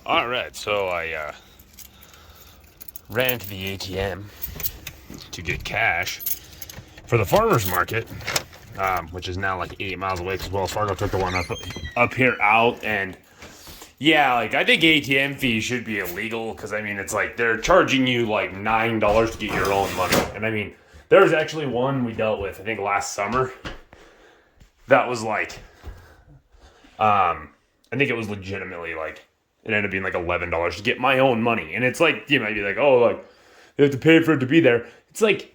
All right, so I ran to the ATM to get cash for the farmer's market, which is now like 8 miles away because Wells Fargo took the one up here out. And yeah, like I think ATM fees should be illegal because I mean it's like they're charging you like $9 to get your own money. And I mean there was actually one we dealt with I think last summer that was like I think it was legitimately like it ended up being like $11 to get my own money. And it's like you might be like, oh, like you have to pay for it to be there. It's like,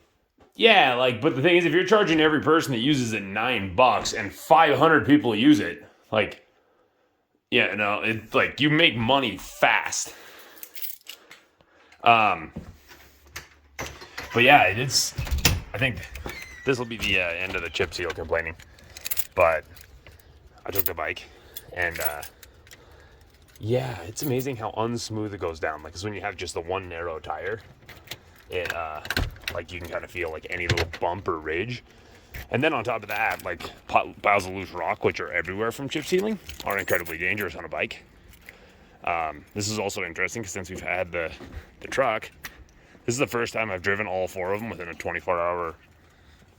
yeah, like, but the thing is, if you're charging every person that uses it $9 and 500 people use it, like, yeah, no, it's like you make money fast. But yeah, it's. I think this will be the end of the chip seal complaining. But I took the bike, and yeah, it's amazing how unsmooth it goes down. Like, cause when you have just the one narrow tire, it like you can kind of feel like any little bump or ridge. And then on top of that, like piles of loose rock, which are everywhere from chip sealing, are incredibly dangerous on a bike. This is also interesting because since we've had the truck, this is the first time I've driven all four of them within a 24-hour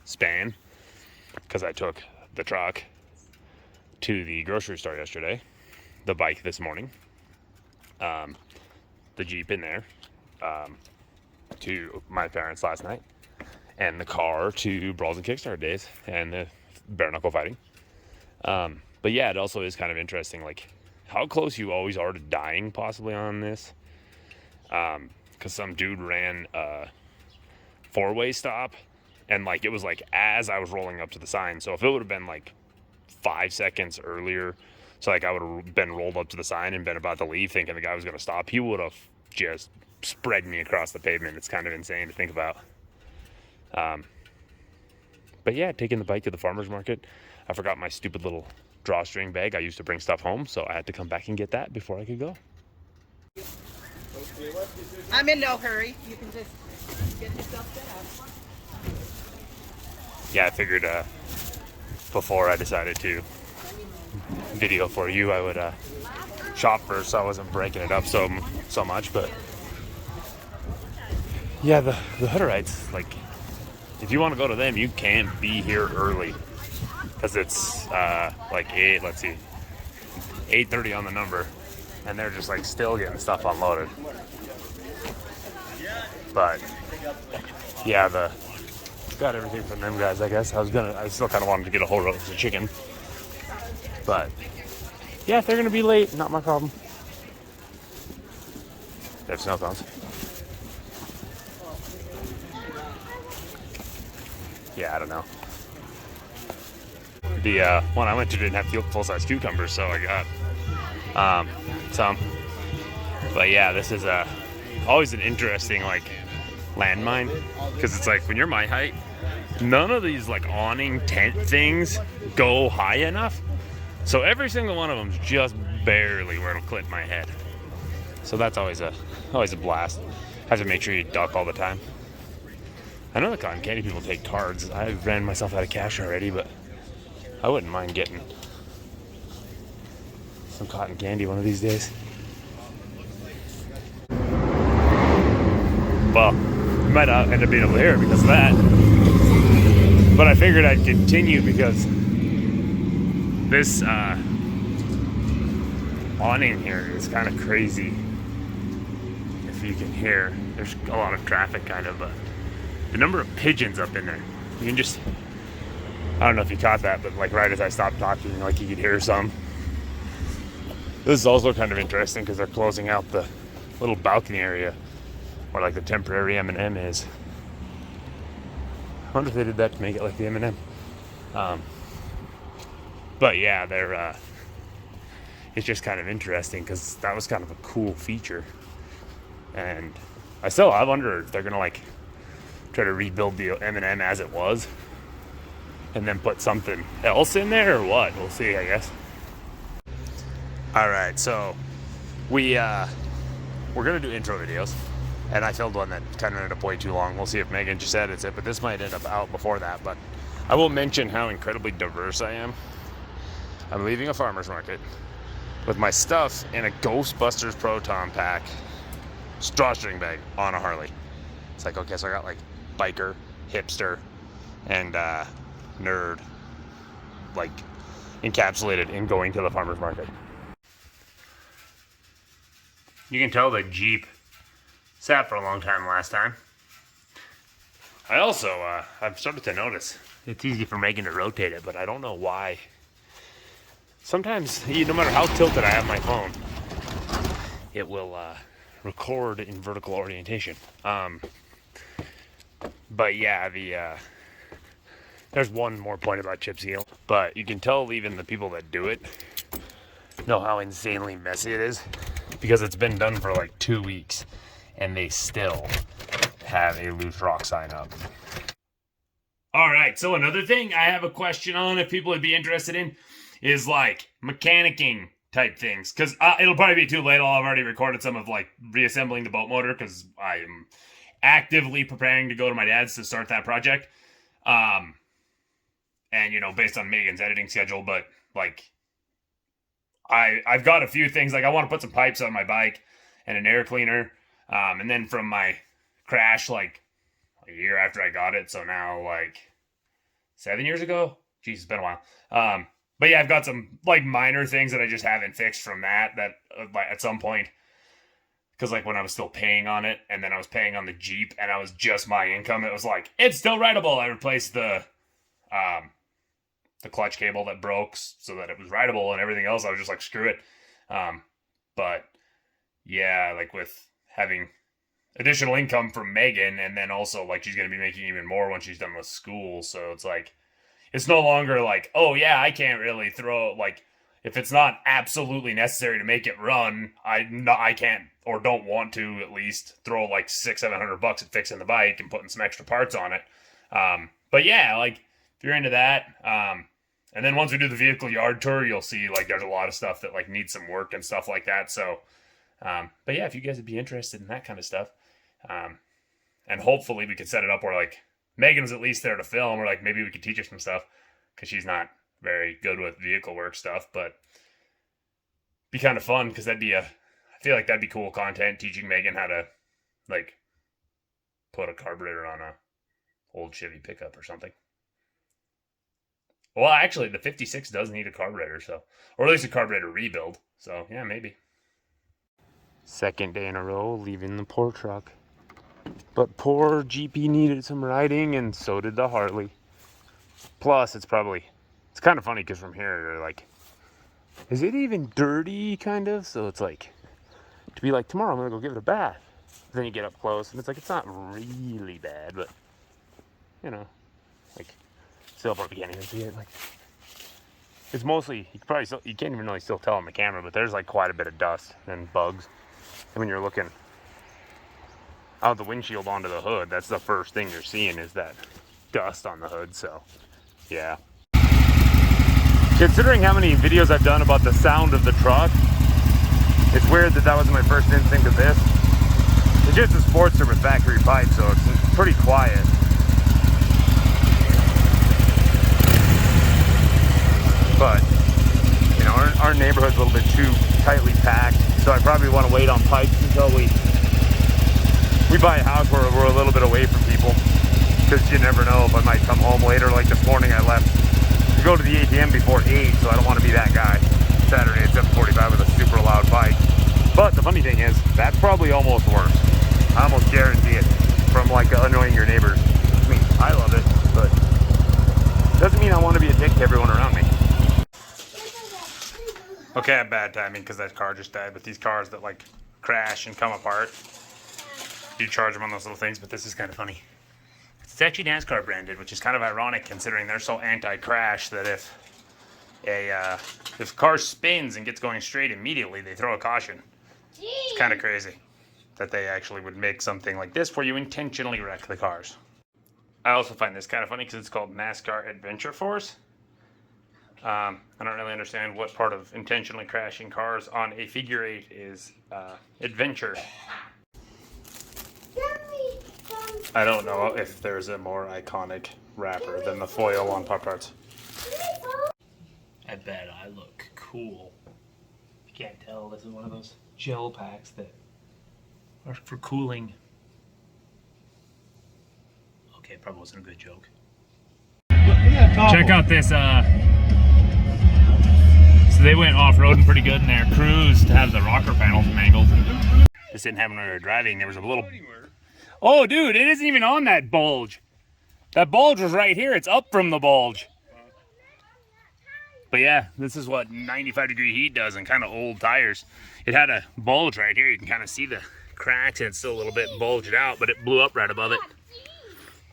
span because I took the truck to the grocery store yesterday, the bike this morning, the Jeep in there, to my parents last night, and the car to Brawls and Kickstart days and the bare knuckle fighting. But yeah, it also is kind of interesting, like how close you always are to dying possibly on this. Because some dude ran a four-way stop, and like it was like as I was rolling up to the sign. So if it would have been like 5 seconds earlier, so like I would have been rolled up to the sign and been about to leave thinking the guy was going to stop, he would have just spread me across the pavement. It's kind of insane to think about. But yeah, taking the bike to the farmer's market. I forgot my stupid little drawstring bag. I used to bring stuff home, so I had to come back and get that before I could go. I'm in no hurry. You can just get yourself set up. Yeah, I figured before I decided to video for you, I would shop first so I wasn't breaking it up so much. But yeah, the Hutterites, like, if you want to go to them, you can't be here early because it's like 8:30 on the number, and they're just like still getting stuff unloaded. But yeah, got everything from them guys. I guess I still kind of wanted to get a whole roast of chicken, but yeah, if they're gonna be late, not my problem. They have snow cones. Yeah, I don't know. The one I went to didn't have full-size cucumbers, so I got some. But yeah, this is always an interesting like landmine because it's like when you're my height, none of these like awning tent things go high enough. So every single one of them's just barely where it'll clip my head. So that's always a blast. Have to make sure you duck all the time. I know the cotton candy people take cards. I ran myself out of cash already, but I wouldn't mind getting some cotton candy one of these days. Well, you might not end up being able to hear it because of that. But I figured I'd continue because this awning here is kind of crazy. If you can hear, there's a lot of traffic kind of, but the number of pigeons up in there, you can just, I don't know if you caught that, but like right as I stopped talking, like you could hear some. This is also kind of interesting because they're closing out the little balcony area where like the temporary M&M is. I wonder if they did that to make it like the M&M. But yeah, they're it's just kind of interesting because that was kind of a cool feature. And I wonder if they're gonna like try to rebuild the M&M as it was and then put something else in there or what. We'll see, I guess. All right, so we're gonna do intro videos, and I filmed one that kind of ended up way too long. We'll see if Megan just edits it, but this might end up out before that. But I will mention how incredibly diverse I am. I'm leaving a farmer's market with my stuff in a Ghostbusters Proton Pack drawstring bag on a Harley. It's like, okay, so I got like biker, hipster, and nerd, like encapsulated in going to the farmer's market. You can tell the Jeep sat for a long time last time. I also, I've started to notice it's easy for Megan to rotate it, but I don't know why. Sometimes, no matter how tilted I have my phone, it will record in vertical orientation. But yeah, there's one more point about chip seal, but you can tell even the people that do it know how insanely messy it is, because it's been done for like 2 weeks and they still have a loose rock sign up. All right, so another thing I have a question on, if people would be interested in, is like mechanicking type things, because it'll probably be too late. I've already recorded some of like reassembling the boat motor, because I am actively preparing to go to my dad's to start that project. And you know, based on Megan's editing schedule, but like I've got a few things. Like I want to put some pipes on my bike and an air cleaner. And then from my crash, like a year after I got it, so now like 7 years ago. Jeez, it's been a while. But yeah, I've got some like minor things that I just haven't fixed from that at some point. Because like when I was still paying on it, and then I was paying on the Jeep, and I was just my income, it was like, it's still writable. I replaced the clutch cable that broke so that it was writable, and everything else I was just like, screw it. But yeah, like with having additional income from Megan, and then also like she's going to be making even more when she's done with school, so it's like, it's no longer like, oh yeah, I can't really throw, like, if it's not absolutely necessary to make it run, I can't, or don't want to at least, throw like $600-700 at fixing the bike and putting some extra parts on it. But yeah, like if you're into that, and then once we do the vehicle yard tour, you'll see like there's a lot of stuff that like needs some work and stuff like that. So, but yeah, if you guys would be interested in that kind of stuff, and hopefully we could set it up where like Megan's at least there to film, or like maybe we could teach her some stuff, because she's not very good with vehicle work stuff, but be kind of fun, because I feel like that'd be cool content, teaching Megan how to like put a carburetor on a old Chevy pickup or something. Well, actually the 56 does need a carburetor, so, or at least a carburetor rebuild, so yeah, maybe. Second day in a row leaving the poor truck. But poor GP needed some riding, and so did the Harley. Plus, it's kind of funny, because from here, you're like, is it even dirty, kind of? So it's like, to be like, tomorrow I'm going to go give it a bath. Then you get up close, and it's like, it's not really bad, but, you know, like, still probably can't even see it. Like, it's mostly, you can't even really still tell on the camera, but there's like quite a bit of dust and bugs. And when you're looking out the windshield onto the hood, that's the first thing you're seeing, is that dust on the hood. So yeah, considering how many videos I've done about the sound of the truck, it's weird that wasn't my first instinct of this. It's just a Sportster with factory pipe, so it's pretty quiet. But you know, our neighborhood's a little bit too tightly packed, so I probably want to wait on pipes until we buy a house where we're a little bit away from people, because you never know if I might come home later. Like this morning I left to go to the ATM before 8, so I don't want to be that guy Saturday at 7:45 with a super loud bike. But the funny thing is, that's probably almost worse. I almost guarantee it, from like annoying your neighbors. I mean, I love it, but doesn't mean I want to be a dick to everyone around me. Okay, I have bad timing because that car just died, but these cars that like crash and come apart, you charge them on those little things. But this is kind of funny. It's actually NASCAR branded, which is kind of ironic considering they're so anti-crash that if a car spins and gets going straight immediately, they throw a caution. It's kind of crazy that they actually would make something like this where you intentionally wreck the cars. I also find this kind of funny because it's called NASCAR Adventure Force. I don't really understand what part of intentionally crashing cars on a figure 8 is adventure. I don't know if there's a more iconic wrapper than the foil on Pop-Tarts. I bet I look cool. can't tell, this is one of those gel packs that are for cooling. Okay, probably wasn't a good joke. Check out this, so they went off-roading pretty good in their Cruise to have the rocker panels mangled. This didn't happen when we were driving. There was a little... Oh, dude, it isn't even on that bulge. That bulge was right here. It's up from the bulge. But yeah, this is what 95-degree heat does in kind of old tires. It had a bulge right here. You can kind of see the cracks, and it's still a little bit bulged out, but it blew up right above it.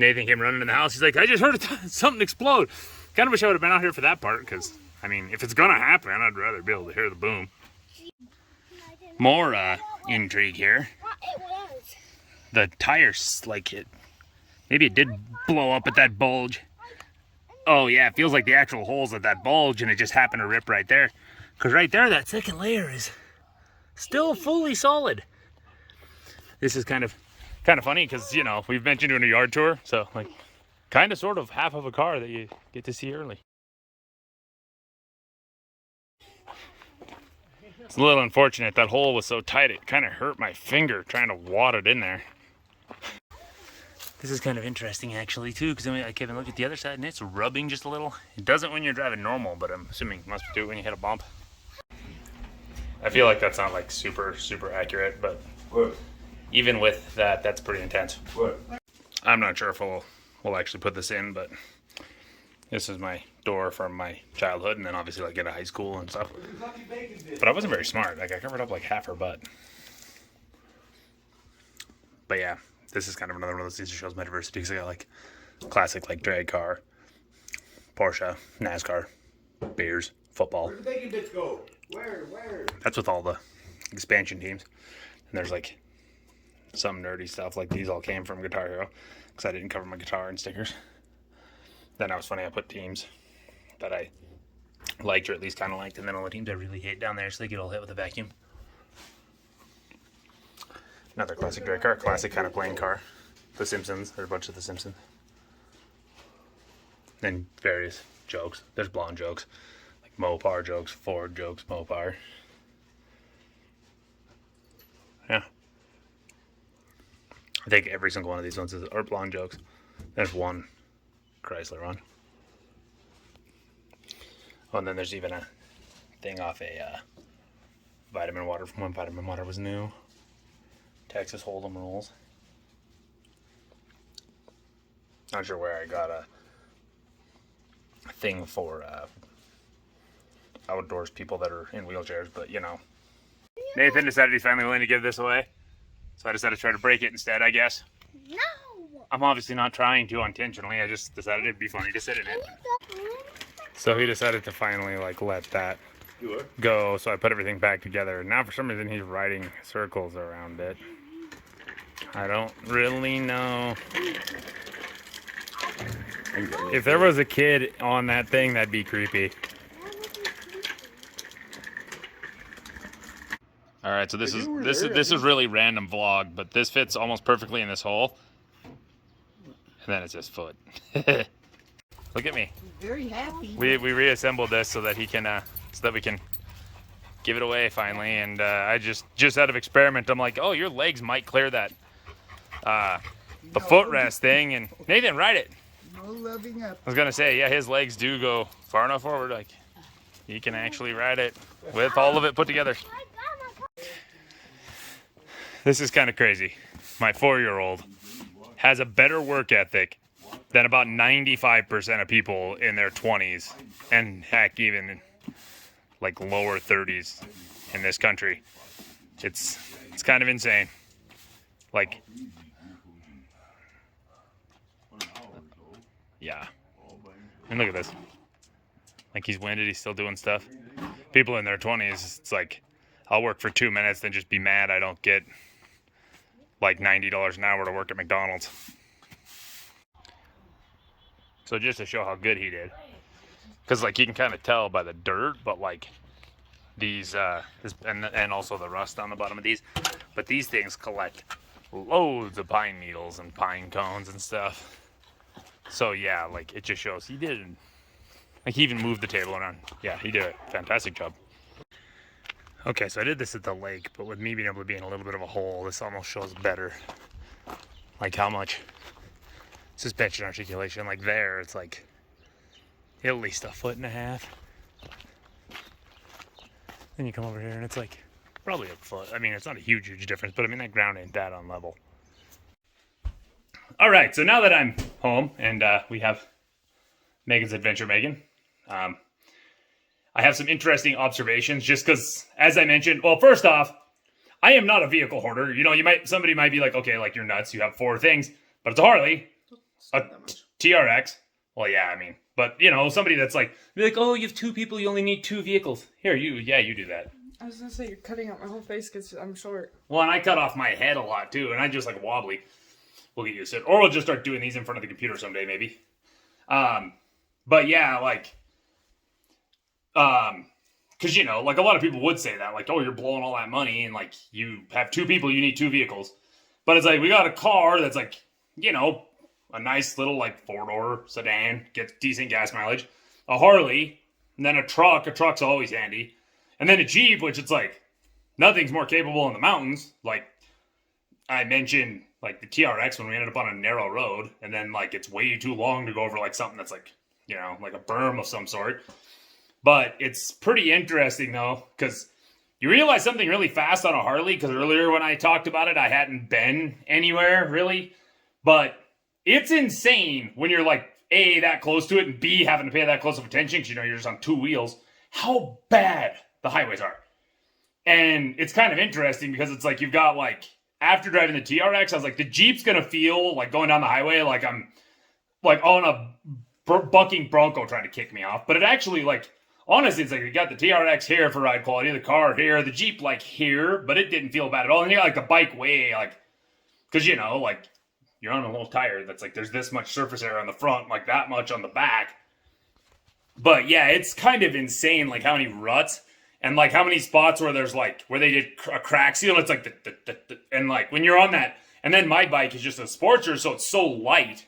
Nathan came running in the house. He's like, I just heard something explode. Kind of wish I would have been out here for that part, because, I mean, if it's going to happen, I'd rather be able to hear the boom. More intrigue here. The tires, like it, maybe it did blow up at that bulge. Oh yeah, it feels like the actual holes at that bulge, and it just happened to rip right there. Because right there, that second layer is still fully solid. This is kind of funny because, you know, we've mentioned doing a yard tour, so like kind of sort of half of a car that you get to see early. It's a little unfortunate. That hole was so tight, it kind of hurt my finger trying to wad it in there. This is kind of interesting actually too, because I came and look at the other side and it's rubbing just a little. It doesn't when you're driving normal, but I'm assuming it must do it when you hit a bump. I feel like that's not like super accurate, but even with that, that's pretty intense. I'm not sure if we'll actually put this in, but this is my door from my childhood, and then obviously like get to high school and stuff. But I wasn't very smart. Like I covered up like half her butt. But yeah, this is kind of another one of those things that shows my diversity, because I got like classic like drag car, Porsche, NASCAR, beers, football. Where did the bacon bits go? Where? That's with all the expansion teams. And there's like some nerdy stuff, like these all came from Guitar Hero, because I didn't cover my guitar in stickers. Then that was funny, I put teams that I liked, or at least kind of liked, and then all the teams I really hate down there, so they get all hit with a vacuum. Another classic drag car, classic kind of plain car. The Simpsons, there's a bunch of the Simpsons. Then various jokes. There's blonde jokes, like Mopar jokes, Ford jokes, Mopar. Yeah. I think every single one of these ones are blonde jokes. There's one Chrysler one. Oh, and then there's even a thing off a vitamin water from when vitamin water was new. Texas Hold'em rules. Not sure where I got a thing for outdoors people that are in wheelchairs, but you know. Nathan decided he's finally willing to give this away, so I decided to try to break it instead, I guess. No! I'm obviously not trying to intentionally, I just decided it'd be funny to sit in it. So he decided to finally like let that go, so I put everything back together. Now for some reason he's writing circles around it. I don't really know. If there was a kid on that thing, that'd be creepy. All right, so this is really random vlog, but this fits almost perfectly in this hole. And then it's his foot. Look at me. Very happy. We reassembled this so that he can so that we can give it away finally. And I just out of experiment, I'm like, oh, your legs might clear that the footrest thing. And Nathan, ride it. No loving up. I was gonna say, yeah, his legs do go far enough forward, like he can actually ride it with all of it put together. This is kind of crazy. My 4-year-old has a better work ethic than about 95% of people in their 20s, and heck, even in like lower 30s in this country. It's kind of insane. Like, yeah. And look at this. Like, he's winded, he's still doing stuff. People in their 20s, it's like, I'll work for 2 minutes, then just be mad I don't get like $90 an hour to work at McDonald's. So just to show how good he did, because like you can kind of tell by the dirt, but like these and also the rust on the bottom of these, but these things collect loads of pine needles and pine cones and stuff. So yeah, like it just shows he did. Like he even moved the table around. Yeah, he did a fantastic job. Okay, so I did this at the lake, but with me being able to be in a little bit of a hole, this almost shows better. Like how much suspension articulation, like there, it's like at least 1.5 feet. Then you come over here and it's like probably a foot. I mean, it's not a huge difference, but I mean, that ground ain't that on level. All right, so now that I'm home and we have Megan's Adventure Megan, I have some interesting observations just because, as I mentioned, well, first off, I am not a vehicle hoarder. You know, somebody might be like, okay, like you're nuts. You have 4 things, but it's a Harley, a TRX. Well, yeah, I mean, but you know, somebody that's like, be like, oh, you have 2 people, you only need 2 vehicles. Here, you do that. I was gonna say you're cutting out my whole face because I'm short. Well, and I cut off my head a lot too, and I just like wobbly. We'll get used to it, or we'll just start doing these in front of the computer someday, maybe. But yeah, like, because you know, like a lot of people would say that, like, oh, you're blowing all that money, and like you have 2 people, you need 2 vehicles. But it's like we got a car that's like, you know, a nice little like 4-door sedan, gets decent gas mileage, a Harley, and then a truck. A truck's always handy, and then a Jeep, which it's like nothing's more capable in the mountains. Like I mentioned, like the TRX when we ended up on a narrow road, and then like it's way too long to go over like something that's like, you know, like a berm of some sort. But it's pretty interesting though, because you realize something really fast on a Harley, because earlier when I talked about it, I hadn't been anywhere really. But it's insane when you're like, A, that close to it, and B, having to pay that close of attention because you know you're just on 2 wheels, how bad the highways are. And it's kind of interesting because it's like you've got like, after driving the TRX, I was like, the Jeep's going to feel like going down the highway like I'm like on a bucking Bronco trying to kick me off. But it actually like, honestly, it's like you got the TRX here for ride quality, the car here, the Jeep like here, but it didn't feel bad at all. And you got like the bike way like, because you know, like you're on a little tire that's like there's this much surface area on the front, like that much on the back. But yeah, it's kind of insane like how many ruts and like how many spots where there's like where they did a crack seal. It's like and like when you're on that, and then my bike is just a Sportster, so it's so light.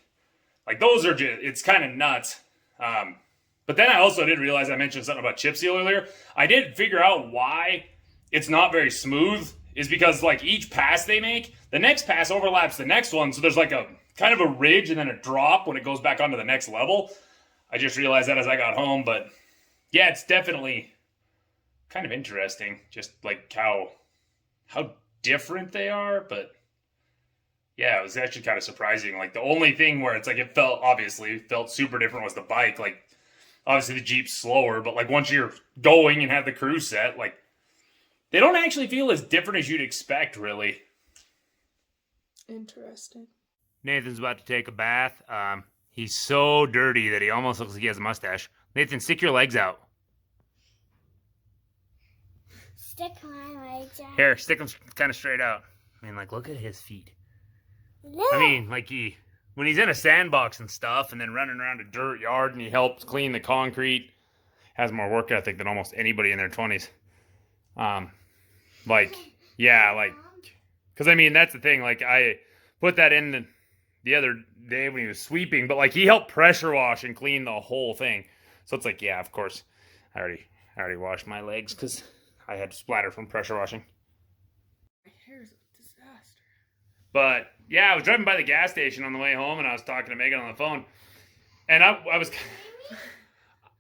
Like those are just, it's kind of nuts. But then I also did realize I mentioned something about chip seal earlier. I did figure out why it's not very smooth is because like each pass they make, the next pass overlaps the next one. So there's like a kind of a ridge and then a drop when it goes back onto the next level. I just realized that as I got home, but yeah, it's definitely kind of interesting. Just like how different they are. But yeah, it was actually kind of surprising. Like the only thing where it's like, it felt super different was the bike. Like obviously the Jeep's slower, but like once you're going and have the cruise set, like they don't actually feel as different as you'd expect, really. Interesting. Nathan's about to take a bath. He's so dirty that he almost looks like he has a mustache. Nathan, stick your legs out. Stick my legs out. Here, stick them kind of straight out. I mean, like, look at his feet. Look. I mean, like, when he's in a sandbox and stuff and then running around a dirt yard and he helps clean the concrete, has more work ethic than almost anybody in their 20s. Like, yeah, like, because, I mean, that's the thing. Like, I put that in the other day when he was sweeping, but, like, he helped pressure wash and clean the whole thing. So it's like, yeah, of course, I already washed my legs because I had splatter from pressure washing. My hair's a disaster. But, yeah, I was driving by the gas station on the way home, and I was talking to Megan on the phone, and I was,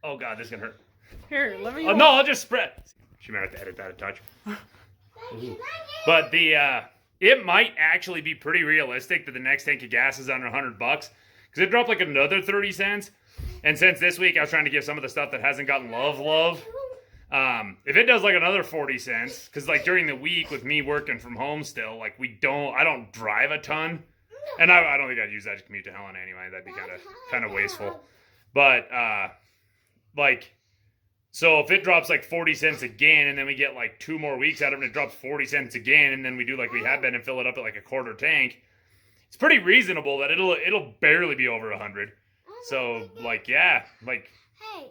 oh, God, this is going to hurt. Here, let me. Oh, no, I'll just spread. She might have to edit that a touch. But it might actually be pretty realistic that the next tank of gas is under $100 because it dropped like another 30 cents. And since this week I was trying to give some of the stuff that hasn't gotten love. If it does like another 40 cents, because like during the week with me working from home still, like I don't drive a ton, and I don't think I'd use that to commute to Helena anyway. That'd be kind of wasteful. But like. So if it drops like 40 cents again, and then we get like 2 more weeks out of it, and it drops 40 cents again, and then we do like we have been and fill it up at like a quarter tank, it's pretty reasonable that it'll barely be over 100. So like, yeah, like Hey,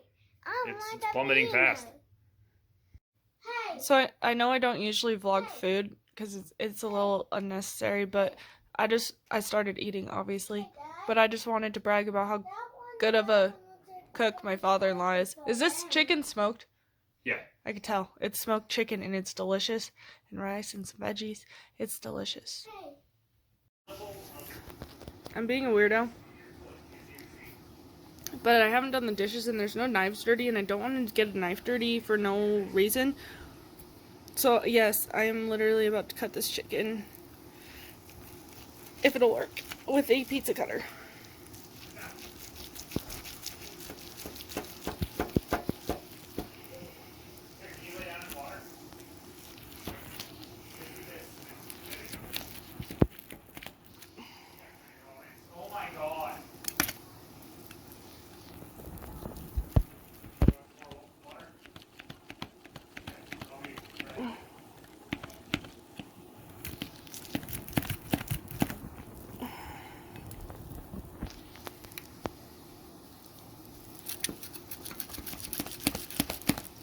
it's plummeting fast. Hey. So I know I don't usually vlog food because it's a little unnecessary, but I started eating obviously, but I just wanted to brag about how good of a cook my father-in-law is. Is this chicken smoked? Yeah. I could tell. It's smoked chicken and it's delicious. And rice and some veggies. It's delicious. I'm being a weirdo. But I haven't done the dishes and there's no knives dirty and I don't want to get a knife dirty for no reason. So yes, I am literally about to cut this chicken. If it'll work. With a pizza cutter.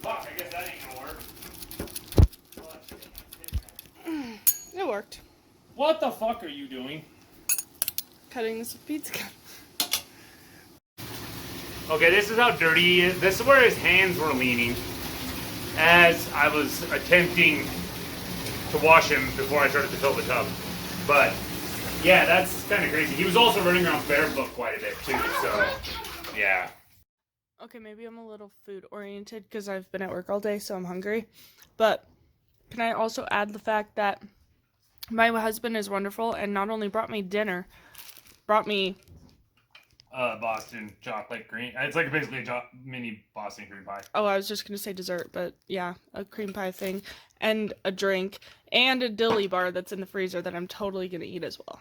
Fuck, I guess that ain't gonna work. It worked. What the fuck are you doing? Cutting this with pizza cutter. Okay, this is how dirty he is. This is where his hands were leaning as I was attempting to wash him before I started to fill the tub. But yeah, that's kind of crazy. He was also running around barefoot quite a bit too, so yeah. Okay, maybe I'm a little food oriented because I've been at work all day, so I'm hungry. But can I also add the fact that my husband is wonderful and not only brought me dinner, brought me Boston chocolate cream. It's like basically a mini Boston cream pie. oh, I was just gonna say dessert, but yeah, a cream pie thing and a drink and a dilly bar that's in the freezer that I'm totally gonna eat as well.